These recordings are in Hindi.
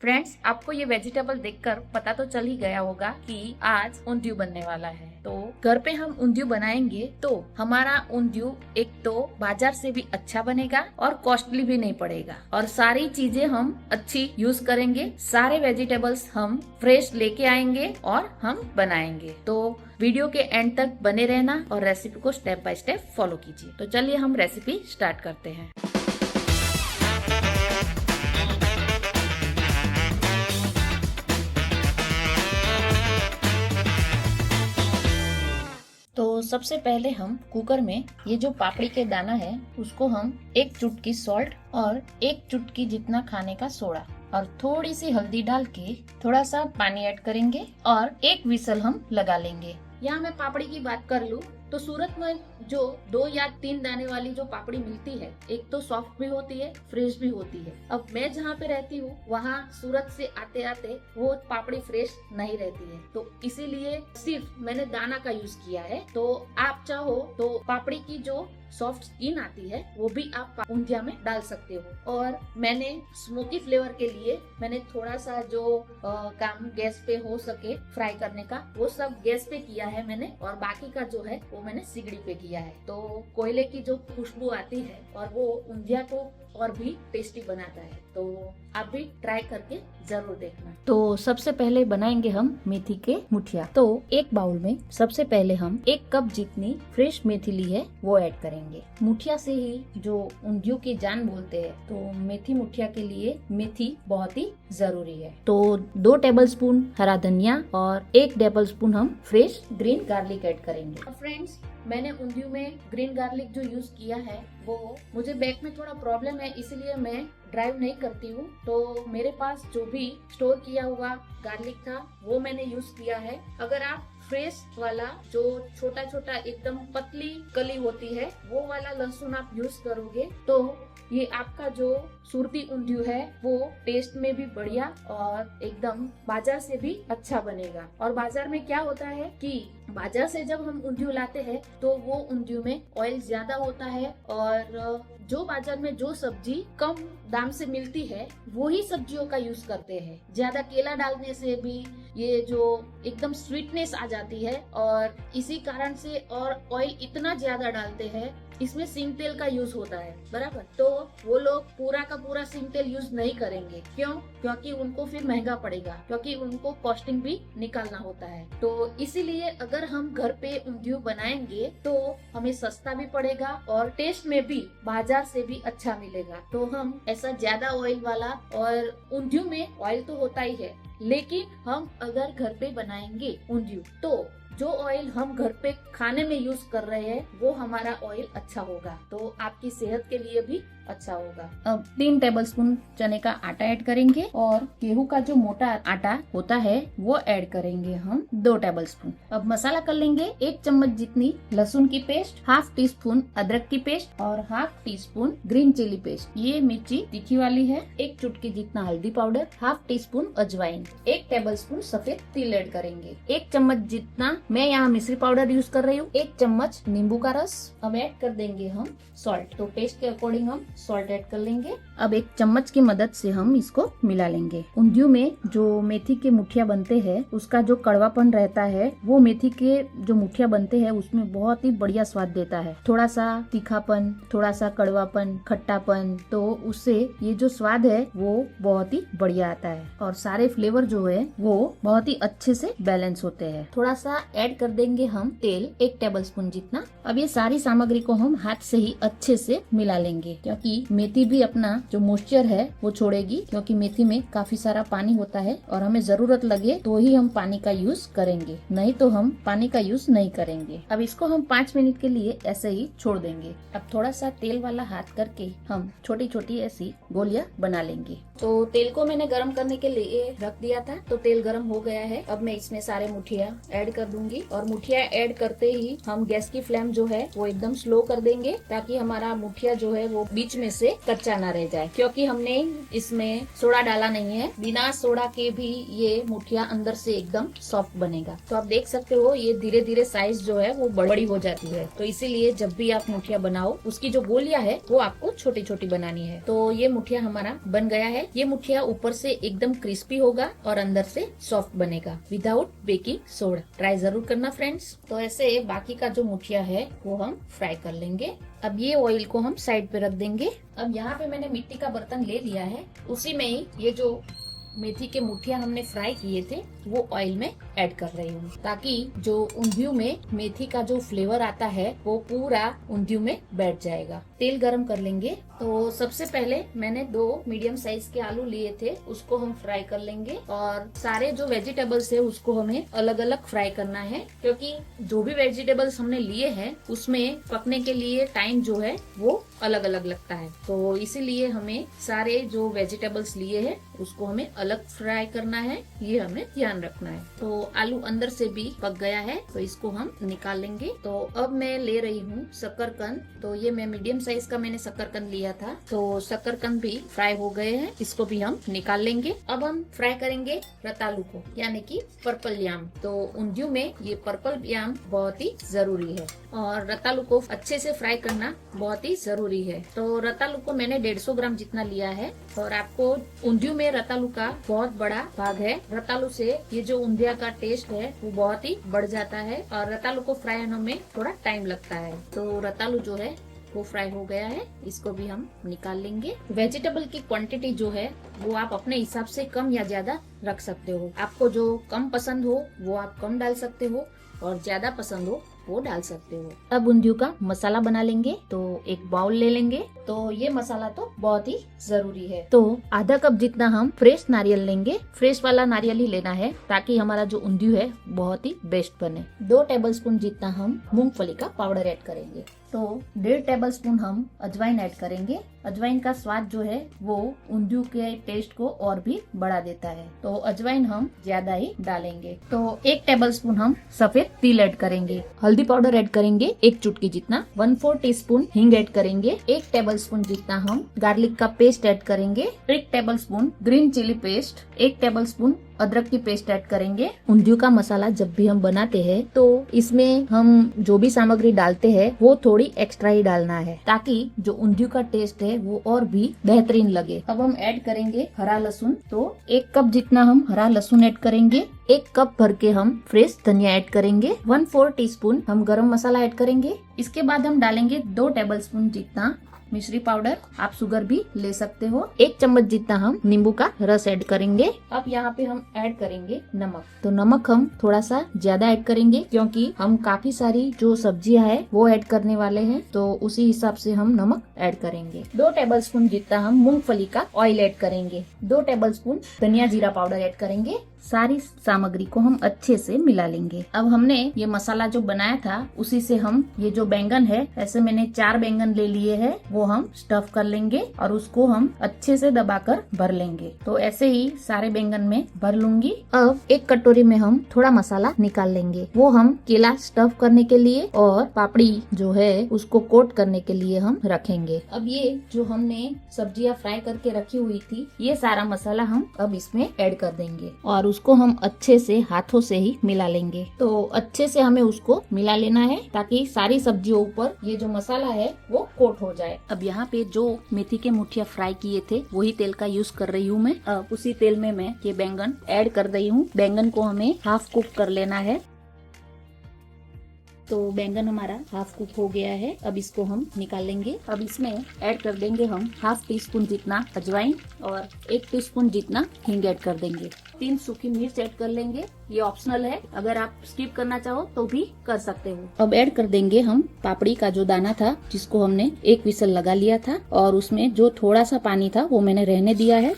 फ्रेंड्स, आपको ये वेजिटेबल देखकर पता तो चल ही गया होगा कि आज ऊंधियू बनने वाला है। तो घर पे हम ऊंधियू बनाएंगे तो हमारा ऊंधियू एक तो बाजार से भी अच्छा बनेगा और कॉस्टली भी नहीं पड़ेगा, और सारी चीजें हम अच्छी यूज करेंगे। सारे वेजिटेबल्स हम फ्रेश लेके आएंगे और हम बनाएंगे। तो वीडियो के एंड तक बने रहना और रेसिपी को स्टेप बाय स्टेप फॉलो कीजिए। तो चलिए हम रेसिपी स्टार्ट करते हैं। तो सबसे पहले हम कुकर में ये जो पापड़ी के दाना है उसको हम एक चुटकी सॉल्ट और एक चुटकी जितना खाने का सोडा और थोड़ी सी हल्दी डाल के थोड़ा सा पानी ऐड करेंगे और एक विसल हम लगा लेंगे। यहाँ मैं पापड़ी की बात कर लूँ तो सूरत में जो 2 या 3 दाने वाली जो पापड़ी मिलती है, एक तो सॉफ्ट भी होती है, फ्रेश भी होती है। अब मैं जहाँ पे रहती हूँ वहाँ सूरत से आते आते वो पापड़ी फ्रेश नहीं रहती है, तो इसीलिए सिर्फ मैंने दाना का यूज किया है। तो आप चाहो तो पापड़ी की जो सॉफ्ट स्किन आती है वो भी आप ऊंधिया में डाल सकते हो। और मैंने स्मोकी फ्लेवर के लिए मैंने थोड़ा सा जो काम गैस पे हो सके फ्राई करने का वो सब गैस पे किया है मैंने, और बाकी का जो है वो मैंने सिगड़ी पे किया है। तो कोयले की जो खुशबू आती है और वो ऊंधिया को और भी टेस्टी बनाता है। तो आप भी ट्राई करके जरूर देखना। तो सबसे पहले बनाएंगे हम मेथी के मुठिया। तो एक बाउल में सबसे पहले हम 1 कप जितनी फ्रेश मेथी ली है वो ऐड करेंगे। मुठिया से ही जो ऊंधियू की जान बोलते हैं, तो मेथी मुठिया के लिए मेथी बहुत ही जरूरी है। तो 2 टेबलस्पून हरा धनिया और 1 टेबलस्पून हम फ्रेश ग्रीन गार्लिक ऐड करेंगे। फ्रेंड्स, मैंने ऊंधियू में ग्रीन गार्लिक जो यूज किया है वो मुझे बैक में थोड़ा प्रॉब्लम है, इसलिए मैं ड्राइव नहीं करती हूँ। तो मेरे पास जो भी स्टोर किया हुआ गार्लिक था वो मैंने यूज किया है। अगर आप फ्रेश वाला जो छोटा छोटा एकदम पतली कली होती है वो वाला लहसुन आप यूज करोगे तो ये आपका जो सुरती ऊंधियू है वो टेस्ट में भी बढ़िया और एकदम बाजार से भी अच्छा बनेगा। और बाजार में क्या होता है कि बाजार से जब हम ऊंधियू लाते हैं तो वो ऊंधियू में ऑयल ज्यादा होता है, और जो बाजार में जो सब्जी कम दाम से मिलती है वही सब्जियों का यूज करते हैं। ज्यादा केला डालने से भी ये जो एकदम स्वीटनेस आ जाती है, और इसी कारण से और ऑयल इतना ज्यादा डालते हैं, इसमें सिंग तेल का यूज होता है बराबर। तो वो लोग पूरा का पूरा सिंग तेल यूज नहीं करेंगे। क्यों? क्योंकि उनको फिर महंगा पड़ेगा, क्योंकि उनको कॉस्टिंग भी निकालना होता है। तो इसीलिए अगर हम घर पे ऊंधियू बनाएंगे तो हमें सस्ता भी पड़ेगा और टेस्ट में भी बाजार से भी अच्छा मिलेगा। तो हम ऐसा ज्यादा ऑयल वाला, और ऊंधियू में ऑयल तो होता ही है, लेकिन हम अगर घर पे बनाएंगे ऊंधियू तो जो ऑयल हम घर पे खाने में यूज कर रहे हैं वो हमारा ऑयल अच्छा होगा, तो आपकी सेहत के लिए भी अच्छा होगा। अब 3 टेबलस्पून चने का आटा ऐड करेंगे और गेहूं का जो मोटा आटा होता है वो ऐड करेंगे हम 2 टेबलस्पून। अब मसाला कर लेंगे 1 चम्मच जितनी लहसुन की पेस्ट, हाफ टी स्पून अदरक की पेस्ट और half teaspoon green chilli paste. ये मिर्ची तीखी वाली है। 1 चुटकी जितना हल्दी पाउडर, हाफ टी स्पून अजवाइन, 1 टेबलस्पून सफेद तिल ऐड करेंगे। 1 चम्मच जितना मैं यहाँ मिश्री पाउडर यूज कर रही हूँ, 1 चम्मच नींबू का रस। अब ऐड कर देंगे हम सॉल्ट, तो टेस्ट के अकॉर्डिंग हम सॉल्ट ऐड कर लेंगे। अब 1 चम्मच की मदद से हम इसको मिला लेंगे। ऊंधियू में जो मेथी के मुठिया बनते हैं उसका जो कड़वापन रहता है वो मेथी के जो मुठिया बनते हैं उसमें बहुत ही बढ़िया स्वाद देता है। थोड़ा सा तीखापन, थोड़ा सा कड़वापन, खट्टापन, तो उससे ये जो स्वाद है वो बहुत ही बढ़िया आता है और सारे फ्लेवर जो है वो बहुत ही अच्छे से बैलेंस होते हैं। थोड़ा सा ऐड कर देंगे हम तेल, 1 टेबलस्पून जितना। अब ये सारी सामग्री को हम हाथ से ही अच्छे से मिला लेंगे, क्योंकि मेथी भी अपना जो मॉइस्चर है वो छोड़ेगी, क्योंकि मेथी में काफी सारा पानी होता है और हमें जरूरत लगे तो ही हम पानी का यूज करेंगे, नहीं तो हम पानी का यूज नहीं करेंगे। अब इसको हम 5 मिनट के लिए ऐसे ही छोड़ देंगे। अब थोड़ा सा तेल वाला हाथ करके हम छोटी छोटी ऐसी गोलियां बना लेंगे। तो तेल को मैंने गर्म करने के लिए रख दिया था, तो तेल गर्म हो गया है। अब मैं इसमें सारे मुठिया ऐड कर दूंगी, और मुठिया ऐड करते ही हम गैस की फ्लेम जो है वो एकदम स्लो कर देंगे, ताकि हमारा मुठिया जो है वो बीच बीच में से कच्चा ना रह जाए, क्योंकि हमने इसमें सोडा डाला नहीं है। बिना सोडा के भी ये मुठिया अंदर से एकदम सॉफ्ट बनेगा। तो आप देख सकते हो ये धीरे धीरे साइज जो है वो बड़ी हो जाती है। तो इसीलिए जब भी आप मुठिया बनाओ उसकी जो गोलियां है वो आपको छोटी छोटी बनानी है। तो ये मुठिया हमारा बन गया है। ये मुठिया ऊपर से एकदम क्रिस्पी होगा और अंदर से सॉफ्ट बनेगा विदाउट बेकिंग सोडा। ट्राई जरूर करना फ्रेंड्स। तो ऐसे बाकी का जो मुठिया है वो हम फ्राई कर लेंगे। अब ये ऑयल को हम साइड पे रख देंगे। अब यहाँ पे मैंने मिट्टी का बर्तन ले लिया है, उसी में ही ये जो मेथी के मुठिया हमने फ्राई किए थे वो ऑयल में ऐड कर रही हूँ, ताकि जो ऊंधियू में मेथी का जो फ्लेवर आता है वो पूरा ऊंधियू में बैठ जाएगा। तेल गरम कर लेंगे। तो सबसे पहले मैंने 2 मीडियम साइज के आलू लिए थे, उसको हम फ्राई कर लेंगे। और सारे जो वेजिटेबल्स है उसको हमें अलग अलग फ्राई करना है, क्योंकि जो भी वेजिटेबल्स हमने लिए हैं उसमें पकने के लिए टाइम जो है वो अलग अलग लगता है। तो इसीलिए हमें सारे जो वेजिटेबल्स लिए हैं उसको हमें अलग फ्राई करना है, ये हमें ध्यान रखना है। तो आलू अंदर से भी पक गया है, तो इसको हम निकाल लेंगे। तो अब मैं ले रही हूँ शकरकंद। तो ये मैं मीडियम साइज का मैंने शकरकंद लिया था। तो शकरकंद भी फ्राई हो गए हैं, इसको भी हम निकाल लेंगे। अब हम फ्राई करेंगे रतालू को, यानी कि पर्पल याम। तो ऊंधियू में ये पर्पल याम बहुत ही जरूरी है और रतालू को अच्छे से फ्राई करना बहुत ही जरूरी है। तो रतालू को मैंने 150 ग्राम जितना लिया है। और आपको ऊंधियू में रतालू का बहुत बड़ा भाग है। रतालू से ये जो ऊंधिया का टेस्ट है वो बहुत ही बढ़ जाता है और रतालू को फ्राई होने में थोड़ा टाइम लगता है। तो रतालू जो है वो फ्राई हो गया है, इसको भी हम निकाल लेंगे। वेजिटेबल की क्वांटिटी जो है वो आप अपने हिसाब से कम या ज्यादा रख सकते हो। आपको जो कम पसंद हो वो आप कम डाल सकते हो और ज्यादा पसंद हो वो डाल सकते हो। अब ऊंधियू का मसाला बना लेंगे। तो एक बाउल ले लेंगे। तो ये मसाला तो बहुत ही जरूरी है। तो आधा कप जितना हम फ्रेश नारियल लेंगे। फ्रेश वाला नारियल ही लेना है ताकि हमारा जो ऊंधियू है बहुत ही बेस्ट बने। 2 टेबलस्पून जितना हम मूंगफली का पाउडर ऐड करेंगे। तो 1.5 टेबलस्पून हम अजवाइन ऐड करेंगे। अजवाइन का स्वाद जो है वो ऊंधियू के टेस्ट को और भी बढ़ा देता है, तो अजवाइन हम ज्यादा ही डालेंगे। तो 1 टेबलस्पून हम सफेद तिल ऐड करेंगे। हल्दी पाउडर ऐड करेंगे 1 चुटकी जितना। 1/4 टीस्पून हींग ऐड करेंगे। 1 टेबलस्पून जितना हम गार्लिक का पेस्ट ऐड करेंगे। 1 tablespoon green chilli paste. 1 tablespoon अदरक की पेस्ट ऐड करेंगे। ऊंधियू का मसाला जब भी हम बनाते हैं तो इसमें हम जो भी सामग्री डालते हैं वो थोड़ी एक्स्ट्रा ही डालना है, ताकि जो ऊंधियू का टेस्ट है वो और भी बेहतरीन लगे। अब हम ऐड करेंगे हरा लहसुन। तो 1 कप जितना हम हरा लहसुन ऐड करेंगे। 1 कप भर के हम फ्रेश धनिया ऐड करेंगे। 1/4 टीस्पून हम गरम मसाला ऐड करेंगे। इसके बाद हम डालेंगे 2 टेबलस्पून जितना मिश्री पाउडर। आप शुगर भी ले सकते हो। 1 चम्मच जितना हम नींबू का रस ऐड करेंगे। अब यहाँ पे हम ऐड करेंगे नमक। तो नमक हम थोड़ा सा ज्यादा ऐड करेंगे, क्योंकि हम काफी सारी जो सब्जियां है वो ऐड करने वाले हैं, तो उसी हिसाब से हम नमक ऐड करेंगे। 2 टेबलस्पून जितना हम मूंगफली का ऑयल ऐड करेंगे। 2 टेबलस्पून धनिया जीरा पाउडर ऐड करेंगे। सारी सामग्री को हम अच्छे से मिला लेंगे। अब हमने ये मसाला जो बनाया था उसी से हम ये जो बैंगन है, ऐसे मैंने 4 बैंगन ले लिए हैं, वो हम स्टफ कर लेंगे और उसको हम अच्छे से दबाकर भर लेंगे। तो ऐसे ही सारे बैंगन में भर लूंगी। अब 1 कटोरी में हम थोड़ा मसाला निकाल लेंगे, वो हम केला स्टफ करने के लिए और पापड़ी जो है उसको कोट करने के लिए हम रखेंगे। अब ये जो हमने सब्जियां फ्राई करके रखी हुई थी, ये सारा मसाला हम अब इसमें ऐड कर देंगे और उसको हम अच्छे से हाथों से ही मिला लेंगे। तो अच्छे से हमें उसको मिला लेना है ताकि सारी सब्जियों ऊपर ये जो मसाला है वो कोट हो जाए। अब यहाँ पे जो मेथी के मुठिया फ्राई किए थे वही तेल का यूज कर रही हूँ मैं। अब उसी तेल में मैं ये बैंगन ऐड कर रही हूँ। बैंगन को हमें हाफ कुक कर लेना है। तो बैंगन हमारा हाफ कुक हो गया है, अब इसको हम निकाल लेंगे। अब इसमें ऐड कर देंगे हम हाफ टीस्पून जितना अजवाइन और 1 टीस्पून जितना हींग ऐड कर देंगे। 3 सूखी मिर्च ऐड कर लेंगे, ये ऑप्शनल है, अगर आप स्किप करना चाहो तो भी कर सकते हो। अब ऐड कर देंगे हम पापड़ी का जो दाना था जिसको हमने 1 विसल लगा लिया था और उसमें जो थोड़ा सा पानी था वो मैंने रहने दिया है।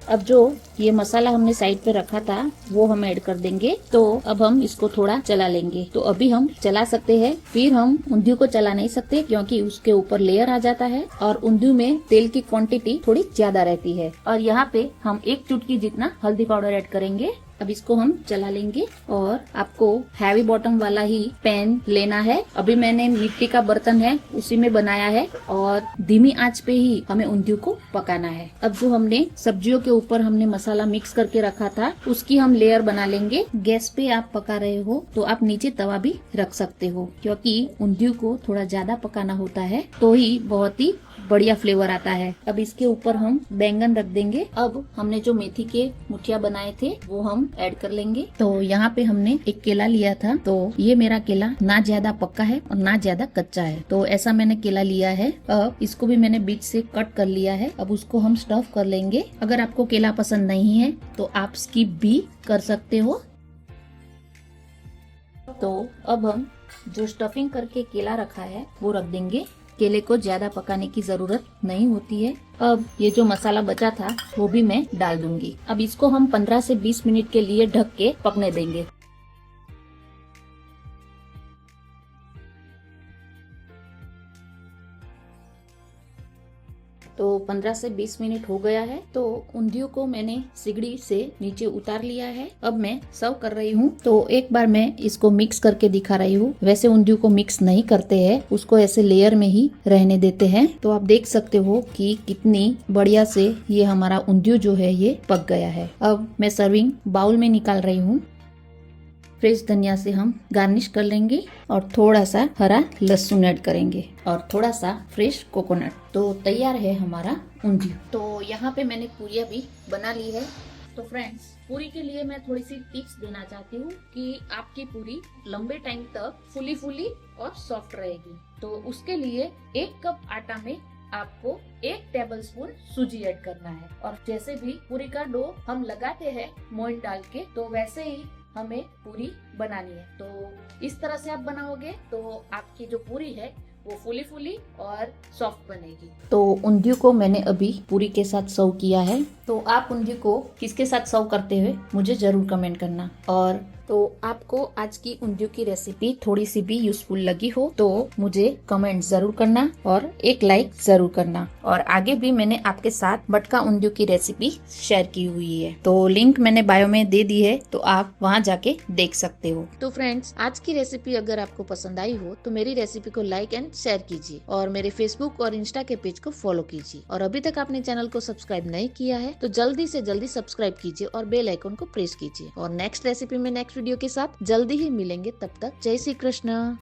अब जो ये मसाला हमने साइड पे रखा था वो हम ऐड कर देंगे। तो अब हम इसको थोड़ा चला लेंगे। तो अभी हम चला सकते हैं, फिर हम ऊंधियू को चला नहीं सकते क्योंकि उसके ऊपर लेयर आ जाता है और ऊंधियू में तेल की क्वांटिटी थोड़ी ज्यादा रहती है। और यहाँ पे हम 1 चुटकी जितना हल्दी पाउडर ऐड करेंगे अब इसको हम चला लेंगे और आपको हैवी बॉटम वाला ही पैन लेना है। अभी मैंने मिट्टी का बर्तन है उसी में बनाया है और धीमी आंच पे ही हमें उंधियू को पकाना है। अब जो हमने सब्जियों के ऊपर हमने मसाला मिक्स करके रखा था उसकी हम लेयर बना लेंगे। गैस पे आप पका रहे हो तो आप नीचे तवा भी रख सकते हो, क्योंकि उंधियू को थोड़ा ज्यादा पकाना होता है तो ही बहुत ही बढ़िया फ्लेवर आता है। अब इसके ऊपर हम बैंगन रख देंगे। अब हमने जो मेथी के मुठिया बनाए थे वो हम ऐड कर लेंगे। तो यहाँ पे हमने एक केला लिया था, तो ये मेरा केला ना ज्यादा पक्का है और ना ज्यादा कच्चा है, तो ऐसा मैंने केला लिया है। अब इसको भी मैंने बीच से कट कर लिया है। अब उसको हम स्टफ कर लेंगे। अगर आपको केला पसंद नहीं है तो आप स्किप भी कर सकते हो। तो अब हम जो स्टफिंग करके केला रखा है वो रख देंगे। केले को ज्यादा पकाने की जरूरत नहीं होती है। अब ये जो मसाला बचा था वो भी मैं डाल दूंगी। अब इसको हम 15 से 20 मिनट के लिए ढक के पकने देंगे। तो 15 से 20 मिनट हो गया है। तो उंधियू को मैंने सिगड़ी से नीचे उतार लिया है। अब मैं सर्व कर रही हूँ। तो एक बार मैं इसको मिक्स करके दिखा रही हूँ। वैसे उंधियू को मिक्स नहीं करते हैं, उसको ऐसे लेयर में ही रहने देते हैं। तो आप देख सकते हो कि कितनी बढ़िया से ये हमारा उंधियू जो है ये पक गया है। अब मैं सर्विंग बाउल में निकाल रही हूँ। फ्रेश धनिया से हम गार्निश कर लेंगे और थोड़ा सा हरा लहसुन ऐड करेंगे और थोड़ा सा फ्रेश कोकोनट। तो तैयार है हमारा उंधियू। तो यहाँ पे मैंने पूरियाँ भी बना ली है। तो फ्रेंड्स, पूरी के लिए मैं थोड़ी सी टिप्स देना चाहती हूँ कि आपकी पूरी लंबे टाइम तक फुली और सॉफ्ट रहेगी। तो उसके लिए 1 कप आटा में आपको 1 टेबलस्पून सूजी ऐड करना है। और जैसे भी पूरी का डो हम लगाते हैं मोइन डाल के, तो वैसे ही हमें पूरी बनानी है। तो इस तरह से आप बनाओगे तो आपकी जो पूरी है वो फुली और सॉफ्ट बनेगी। तो उंधियू को मैंने अभी पूरी के साथ सर्व किया है। तो आप उंधियू को किसके साथ सर्व करते हुए मुझे जरूर कमेंट करना। और तो आपको आज की उंधियू की रेसिपी थोड़ी सी भी यूजफुल लगी हो तो मुझे कमेंट जरूर करना और एक लाइक जरूर करना। और आगे भी मैंने आपके साथ मटका उंधियू की रेसिपी शेयर की हुई है, तो लिंक मैंने बायो में दे दी है, तो आप वहाँ जाके देख सकते हो। तो फ्रेंड्स, आज की रेसिपी अगर आपको पसंद आई हो तो मेरी रेसिपी को लाइक एंड शेयर कीजिए और मेरे फेसबुक और इंस्टा के पेज को फॉलो कीजिए। और अभी तक आपने चैनल को सब्सक्राइब नहीं किया है तो जल्दी से जल्दी सब्सक्राइब कीजिए और बेल आइकन को प्रेस कीजिए। और नेक्स्ट रेसिपी में नेक्स्ट वीडियो के साथ जल्दी ही मिलेंगे। तब तक जय श्री कृष्ण।